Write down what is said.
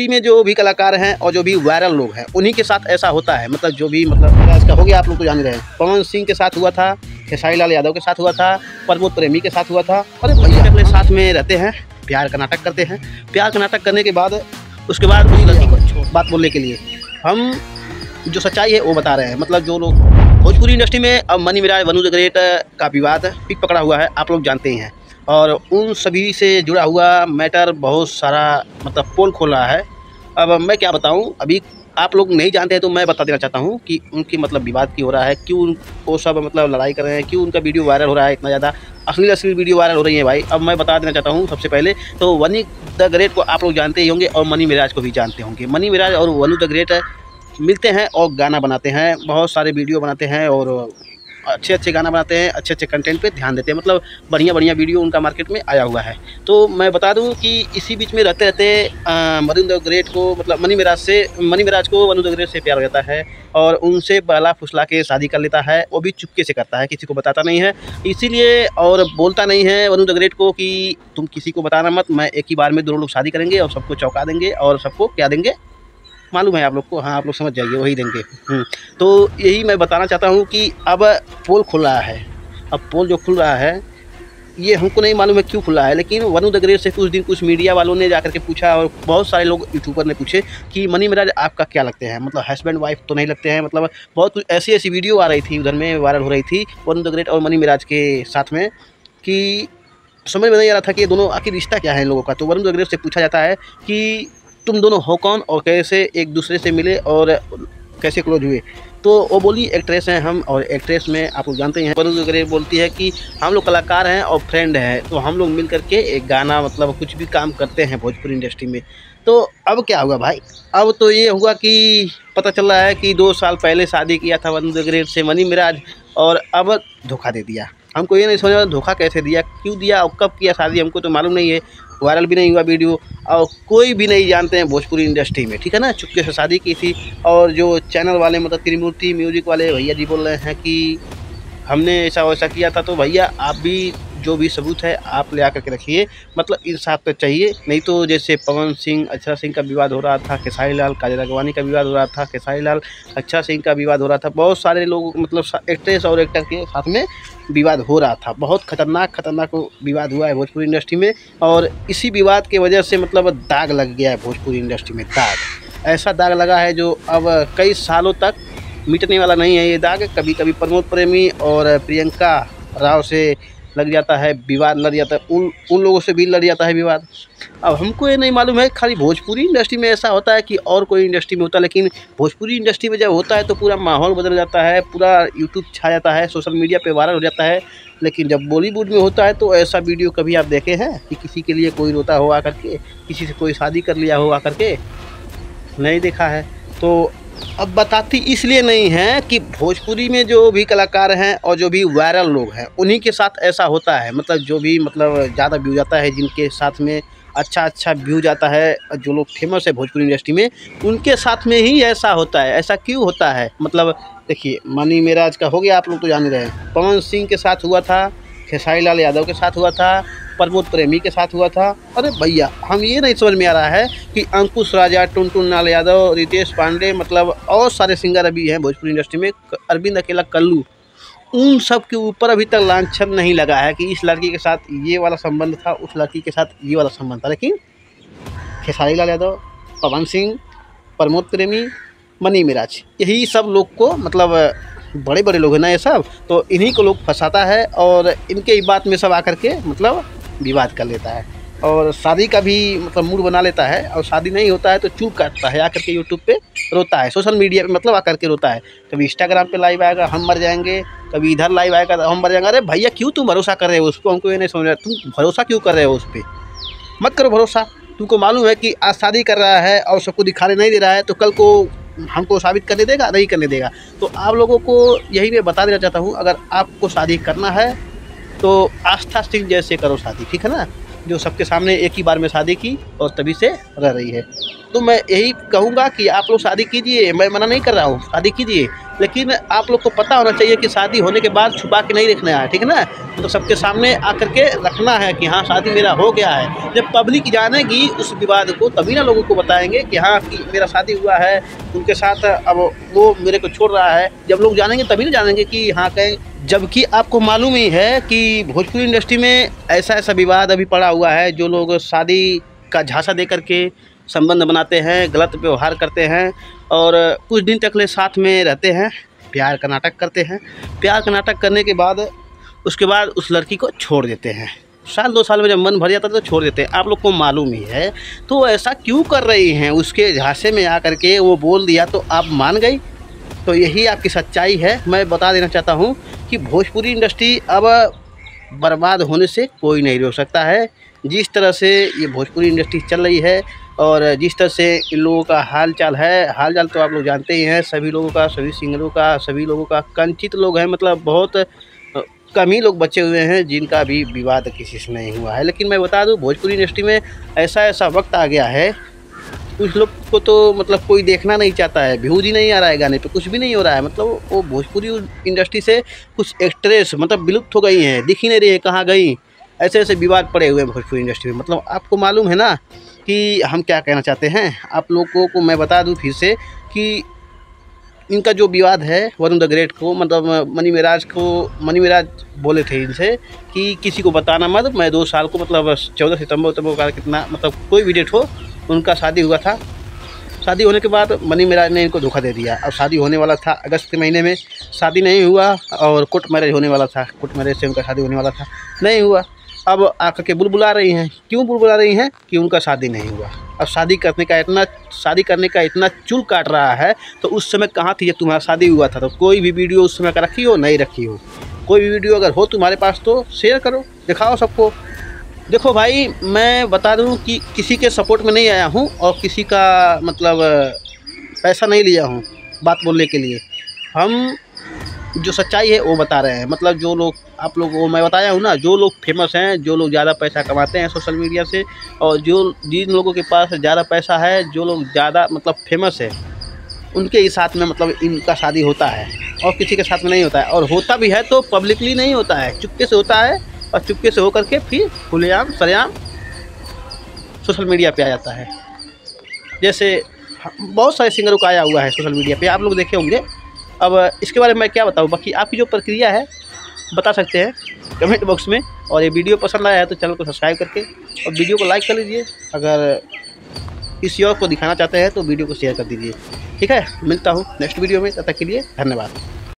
में जो भी कलाकार हैं और जो भी वायरल लोग हैं उन्हीं के साथ ऐसा होता है। मतलब जो भी इसका हो गया, आप लोग तो जान रहे हैं। पवन सिंह के साथ हुआ था, खेसारी लाल यादव के साथ हुआ था, प्रमोद प्रेमी के साथ हुआ था। अरे भैया अपने साथ में रहते हैं, प्यार का नाटक करते हैं। प्यार का नाटक करने के बाद उसके बाद उस लड़की को बात बोलने के लिए हम जो सच्चाई है वो बता रहे हैं। मतलब जो लोग भोजपुरी इंडस्ट्री में अब मनी मिराज, वनु द ग्रेट का विवाद पिक पकड़ा हुआ है, आप लोग जानते ही हैं। और उन सभी से जुड़ा हुआ मैटर बहुत सारा मतलब पोल खोल रहा है। अब मैं क्या बताऊं, अभी आप लोग नहीं जानते हैं तो मैं बता देना चाहता हूं कि उनकी मतलब विवाद क्यों हो रहा है, क्यों वो सब मतलब लड़ाई कर रहे हैं, क्यों उनका वीडियो वायरल हो रहा है इतना ज़्यादा। असली वीडियो वायरल हो रही है भाई। अब मैं बता देना चाहता हूँ सबसे पहले तो वनी द ग्रेट को आप लोग जानते ही होंगे और मनी मिराज को भी जानते होंगे। मनी मिराज और वनु द ग्रेट मिलते हैं और गाना बनाते हैं, बहुत सारे वीडियो बनाते हैं और अच्छे गाना बनाते हैं, अच्छे कंटेंट पे ध्यान देते हैं। मतलब बढ़िया वीडियो उनका मार्केट में आया हुआ है। तो मैं बता दूं कि इसी बीच में रहते वनु द ग्रेट को मतलब मनी मिराज को वनु द ग्रेट से प्यार हो जाता है और उनसे बहला फुसला के शादी कर लेता है। वो भी चुपके से करता है, किसी को बताता नहीं है इसीलिए, और बोलता नहीं है वनु द ग्रेट को कि तुम किसी को बताना मत, मैं एक ही बार में दोनों लोग शादी करेंगे और सबको चौंका देंगे और सबको क्या देंगे मालूम है आप लोग को। हाँ, आप लोग समझ जाइए, वही देंगे। तो यही मैं बताना चाहता हूँ कि अब पोल खुल रहा है। अब पोल जो खुल रहा है ये हमको नहीं मालूम है क्यों खुला है, लेकिन वनु द ग्रेट से कुछ मीडिया वालों ने जाकर के पूछा और बहुत सारे लोग यूट्यूबर ने पूछे कि मनी मिराज आपका क्या लगते हैं, मतलब हस्बैंड वाइफ तो नहीं लगते हैं। मतलब बहुत कुछ ऐसी वीडियो आ रही थी उधर में, वायरल हो रही थी वनु द ग्रेट और मनी मिराज के साथ में, कि समझ में नहीं आ रहा था कि ये दोनों आखिर रिश्ता क्या है इन लोगों का। तो वनु द ग्रेट से पूछा जाता है कि तुम दोनों हो कौन और कैसे एक दूसरे से मिले और कैसे क्लोज हुए। तो वो बोली एक्ट्रेस हैं हम, और एक्ट्रेस में आप लोग जानते हैं वनु द ग्रेट बोलती है कि हम लोग कलाकार हैं और फ्रेंड हैं, तो हम लोग मिल करके एक गाना मतलब कुछ भी काम करते हैं भोजपुरी इंडस्ट्री में। तो अब क्या हुआ भाई, अब तो ये हुआ कि पता चल रहा है कि 2 साल पहले शादी किया था वनु द ग्रेट से मनी मिराज और अब धोखा दे दिया। हमको ये नहीं समझ में धोखा कैसे दिया, क्यों दिया और कब किया शादी, हमको तो मालूम नहीं है। वायरल भी नहीं हुआ वीडियो और कोई भी नहीं जानते हैं भोजपुरी इंडस्ट्री में, ठीक है ना। चुपके से शादी की थी और जो चैनल वाले मतलब त्रिमूर्ति म्यूजिक वाले भैया जी बोल रहे हैं कि हमने ऐसा वैसा किया था। तो भैया आप भी जो भी सबूत है आप ले आकर के रखिए, मतलब इंसाफ तो चाहिए। नहीं तो जैसे पवन सिंह अक्षरा सिंह का विवाद हो रहा था, खेसारी लाल काजल राघवानी का विवाद हो रहा था, खेसारी लाल अक्षरा सिंह का विवाद हो रहा था, बहुत सारे लोग मतलब एक्ट्रेस और एक्टर के साथ में विवाद हो रहा था। बहुत खतरनाक विवाद हुआ है भोजपुरी इंडस्ट्री में और इसी विवाद की वजह से मतलब दाग लग गया है भोजपुरी इंडस्ट्री में। दाग, ऐसा दाग लगा है जो अब कई सालों तक मिटने वाला नहीं है। ये दाग कभी कभी प्रमोद प्रेमी और प्रियंका राव से लग जाता है विवाद, लड़ जाता है उन लोगों से भी लड़ जाता है विवाद। अब हमको ये नहीं मालूम है खाली भोजपुरी इंडस्ट्री में ऐसा होता है कि और कोई इंडस्ट्री में होता है, लेकिन भोजपुरी इंडस्ट्री में जब होता है तो पूरा माहौल बदल जाता है, पूरा यूट्यूब छा जाता है, सोशल मीडिया पे वायरल हो जाता है। लेकिन जब बॉलीवुड में होता है तो ऐसा वीडियो कभी आप देखे हैं कि किसी के लिए कोई रोता हो आकर के, किसी से कोई शादी कर लिया हो आकर के? नहीं देखा है। तो अब बताती इसलिए नहीं है कि भोजपुरी में जो भी कलाकार हैं और जो भी वायरल लोग हैं उन्हीं के साथ ऐसा होता है। मतलब जो भी मतलब ज़्यादा व्यू जाता है, जिनके साथ में अच्छा व्यू जाता है, जो लोग फेमस है भोजपुरी इंडस्ट्री में, उनके साथ में ही ऐसा होता है। ऐसा क्यों होता है, मतलब देखिए मनी मिराज का हो गया, आप लोग तो जान रहे हैं। पवन सिंह के साथ हुआ था, खेसारी लाल यादव के साथ हुआ था, प्रमोद प्रेमी के साथ हुआ था। अरे भैया हम ये नहीं समझ में आ रहा है कि अंकुश राजा, टुनटुन लाल यादव, रितेश पांडे, मतलब और सारे सिंगर अभी हैं भोजपुरी इंडस्ट्री में, अरविंद अकेला, कल्लू, उन सब के ऊपर अभी तक लांछन नहीं लगा है कि इस लड़की के साथ ये वाला संबंध था, उस लड़की के साथ ये वाला संबंध था। लेकिन खेसारी लाल यादव, पवन सिंह, प्रमोद प्रेमी, मनी मिराज, यही सब लोग को मतलब बड़े लोग हैं ना ये सब, तो इन्हीं को लोग फंसाता है और इनके ही बात में सब आकर के मतलब विवाद कर लेता है और शादी का भी मतलब मूड बना लेता है। और शादी नहीं होता है तो चूप काटता है, आकर के यूट्यूब पे रोता है, सोशल मीडिया पे मतलब आकर के रोता है। कभी इंस्टाग्राम पे लाइव आएगा हम मर जाएंगे, कभी इधर लाइव आएगा तो हम मर जाएंगे। अरे भैया क्यों तुम भरोसा कर रहे हो उस पर, हमको ये नहीं समझ रहा तुम भरोसा क्यों कर रहे हो उस पर। मत करो भरोसा। तुमको मालूम है कि आज शादी कर रहा है और सबको दिखाने नहीं दे रहा है, तो कल को हमको साबित करने देगा, नहीं करने देगा। तो आप लोगों को यही मैं बता देना चाहता हूँ, अगर आपको शादी करना है तो आस्था सिंह जैसे करो शादी, ठीक है ना, जो सबके सामने एक ही बार में शादी की और तभी से रह रही है। तो मैं यही कहूँगा कि आप लोग शादी कीजिए, मैं मना नहीं कर रहा हूँ, शादी कीजिए, लेकिन आप लोग को पता होना चाहिए कि शादी होने के बाद छुपा के नहीं रखना है, ठीक है ना। तो सबके सामने आकर के रखना है कि हाँ शादी मेरा हो गया है। जब पब्लिक जानेगी उस विवाद को तभी ना लोगों को बताएंगे कि हाँ कि मेरा शादी हुआ है उनके साथ, अब वो मेरे को छोड़ रहा है। जब लोग जानेंगे तभी ना जानेंगे कि हाँ कहें। जबकि आपको मालूम ही है कि भोजपुरी इंडस्ट्री में ऐसा विवाद अभी पड़ा हुआ है। जो लोग शादी का झांसा दे करके संबंध बनाते हैं, गलत व्यवहार करते हैं और कुछ दिन तक ले साथ में रहते हैं, प्यार का नाटक करते हैं। प्यार का नाटक करने के बाद उसके बाद उस लड़की को छोड़ देते हैं। साल 2 साल में जब मन भर जाता है तो छोड़ देते हैं। आप लोग को मालूम ही है। तो ऐसा क्यों कर रही हैं? उसके झांसे में आकर के वो बोल दिया तो आप मान गई। तो यही आपकी सच्चाई है। मैं बता देना चाहता हूँ कि भोजपुरी इंडस्ट्री अब बर्बाद होने से कोई नहीं रोक सकता है। जिस तरह से ये भोजपुरी इंडस्ट्री चल रही है और जिस तरह से इन लोगों का हाल चाल तो आप लोग जानते ही हैं। सभी लोगों का, सभी सिंगरों का, सभी लोगों का कंचित लोग हैं, मतलब बहुत कम ही लोग बचे हुए हैं जिनका भी विवाद किसी से नहीं हुआ है। लेकिन मैं बता दूं भोजपुरी इंडस्ट्री में ऐसा वक्त आ गया है, कुछ लोग को तो मतलब कोई देखना नहीं चाहता है, व्यूज ही नहीं आ रहा है, गाने पे कुछ भी नहीं हो रहा है। मतलब वो भोजपुरी इंडस्ट्री से कुछ एक्ट्रेस मतलब विलुप्त हो गई हैं, दिख ही नहीं रही है, कहाँ गई। ऐसे विवाद पड़े हुए हैं भोजपुरी इंडस्ट्री में। मतलब आपको मालूम है ना कि हम क्या कहना चाहते हैं। आप लोगों को मैं बता दूं फिर से कि इनका जो विवाद है वरुण द ग्रेट को, मतलब मनी मेराज बोले थे इनसे कि किसी को बताना मत। मैं 2 साल को मतलब 14 सितंबर का कितना मतलब कोई भी डेट हो, उनका शादी हुआ था। शादी होने के बाद मनी मेराज ने इनको धोखा दे दिया। अब शादी होने वाला था अगस्त के महीने में, शादी नहीं हुआ और कोर्ट मैरिज होने वाला था। कोर्ट मैरिज से उनका शादी होने वाला था, नहीं हुआ। अब आकर के बुलबुला रही हैं। क्यों बुलबुला रही हैं? कि उनका शादी नहीं हुआ। अब शादी करने का इतना चूल काट रहा है। तो उस समय कहाँ थी जब तुम्हारा शादी हुआ था? तो कोई भी वीडियो उस समय का रखी हो? नहीं रखी हो। कोई भी वीडियो अगर हो तुम्हारे पास तो शेयर करो, दिखाओ सबको। देखो भाई, मैं बता दूं कि किसी के सपोर्ट में नहीं आया हूं और किसी का मतलब पैसा नहीं लिया हूं बात बोलने के लिए। हम जो सच्चाई है वो बता रहे हैं। मतलब जो लोग आप लोगों को मैं बताया हूँ ना, जो लोग फेमस हैं, जो लोग ज़्यादा पैसा कमाते हैं सोशल मीडिया से, और जिन लोगों के पास ज़्यादा पैसा है, जो लोग ज़्यादा मतलब फेमस है, उनके ही साथ में मतलब इनका शादी होता है और किसी के साथ में नहीं होता है। और होता भी है तो पब्लिकली नहीं होता है, चुपके से होता है और चुपके से होकर के फिर खुलेआम सरेआम सोशल मीडिया पे आ जाता है। जैसे बहुत सारे सिंगरों का आया हुआ है सोशल मीडिया पे, आप लोग देखे होंगे। अब इसके बारे में मैं क्या बताऊँ, बाकी आपकी जो प्रक्रिया है बता सकते हैं कमेंट बॉक्स में। और ये वीडियो पसंद आया है तो चैनल को सब्सक्राइब करके और वीडियो को लाइक कर लीजिए। अगर किसी और को दिखाना चाहते हैं तो वीडियो को शेयर कर दीजिए। ठीक है, मिलता हूँ नेक्स्ट वीडियो में, तब तक के लिए धन्यवाद।